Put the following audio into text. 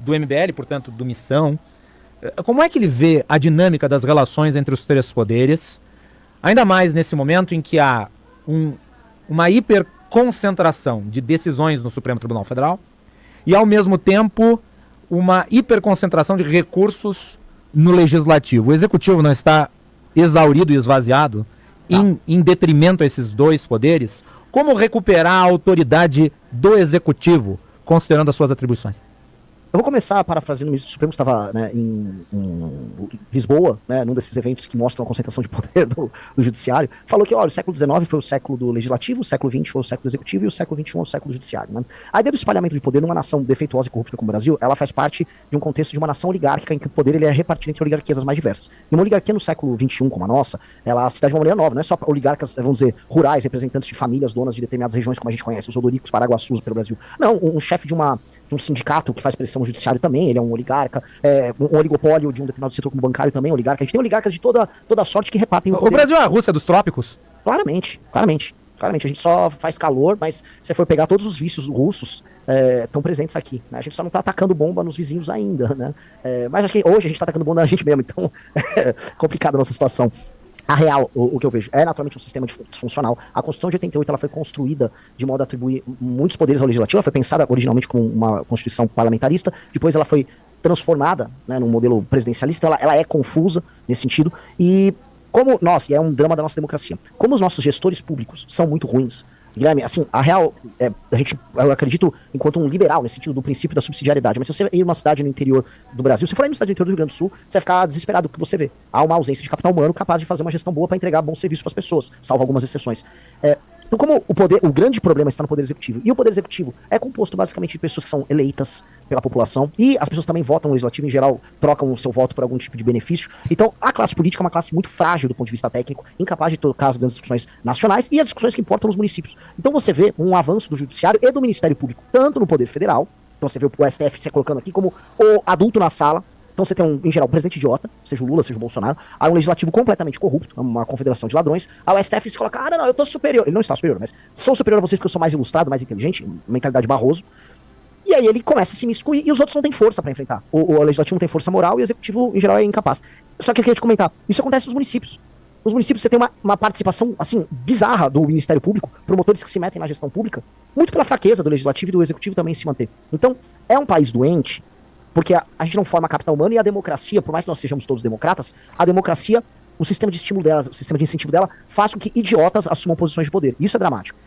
do MBL, portanto, do Missão, como é que ele vê a dinâmica das relações entre os três poderes, ainda mais nesse momento em que há uma hiperconcentração de decisões no Supremo Tribunal Federal e, ao mesmo tempo, uma hiperconcentração de recursos no Legislativo? O Executivo não está exaurido e esvaziado em detrimento a esses dois poderes? Como recuperar a autoridade do Executivo, considerando as suas atribuições? Eu vou começar parafraseando o ministro Supremo, que estava, né, em Lisboa, né, num desses eventos que mostram a concentração de poder do Judiciário, falou que, olha, o século XIX foi o século do Legislativo, o século XX foi o século do Executivo e o século XXI é o século do Judiciário. Né? A ideia do espalhamento de poder numa nação defeituosa e corrupta como o Brasil, ela faz parte de um contexto de uma nação oligárquica em que o poder ele é repartido entre oligarquias as mais diversas. E uma oligarquia no século XXI, como a nossa, ela se dá de uma maneira nova, não é só oligarcas, vamos dizer, rurais, representantes de famílias, donas de determinadas regiões, como a gente conhece, os odoricos, paraguaçus pelo Brasil. Não, um chefe de um sindicato que faz pressão judiciária também, ele é um oligarca, um oligopólio de um determinado setor como bancário também, oligarca. A gente tem oligarcas de toda sorte que repartem o poder. O Brasil é a Rússia dos trópicos? Claramente. A gente só faz calor, mas se for pegar todos os vícios russos, estão presentes aqui. Né? A gente só não tá atacando bomba nos vizinhos ainda, né? Mas acho que hoje a gente tá atacando bomba na gente mesmo, então é complicada a nossa situação. A real, o que eu vejo, é naturalmente um sistema disfuncional. A Constituição de 88 ela foi construída de modo a atribuir muitos poderes ao Legislativo. Ela foi pensada originalmente como uma Constituição parlamentarista, depois ela foi transformada, né, num modelo presidencialista. Ela é confusa nesse sentido. E como nós, e é um drama da nossa democracia, como os nossos gestores públicos são muito ruins, Guilherme, assim, a real, eu acredito enquanto um liberal, nesse sentido do princípio da subsidiariedade, mas se você ir numa cidade no interior do Brasil, se for aí numa cidade no interior do Rio Grande do Sul, você vai ficar desesperado com o que você vê. Há uma ausência de capital humano capaz de fazer uma gestão boa para entregar bons serviços para as pessoas, salvo algumas exceções. Então, como o grande problema está no Poder Executivo, e o Poder Executivo é composto basicamente de pessoas que são eleitas pela população, e as pessoas também votam no Legislativo, em geral, trocam o seu voto por algum tipo de benefício. Então, a classe política é uma classe muito frágil do ponto de vista técnico, incapaz de tocar as grandes discussões nacionais e as discussões que importam nos municípios. Então, você vê um avanço do Judiciário e do Ministério Público, tanto no Poder Federal, então você vê o STF se colocando aqui como o adulto na sala. Então você tem, em geral, um presidente idiota, seja o Lula, seja o Bolsonaro, há um legislativo completamente corrupto, uma confederação de ladrões, aí o STF se coloca, não, eu tô superior. Ele não está superior, mas sou superior a vocês porque eu sou mais ilustrado, mais inteligente, mentalidade Barroso. E aí ele começa a se imiscuir e os outros não têm força pra enfrentar. O legislativo não tem força moral e o executivo, em geral, é incapaz. Só que eu queria te comentar, isso acontece nos municípios. Nos municípios você tem uma participação, assim, bizarra do Ministério Público, promotores que se metem na gestão pública, muito pela fraqueza do legislativo e do executivo também se manter. Então, é um país doente, porque a gente não forma capital humano e a democracia, por mais que nós sejamos todos democratas, a democracia, o sistema de estímulo delas, o sistema de incentivo dela, faz com que idiotas assumam posições de poder. Isso é dramático.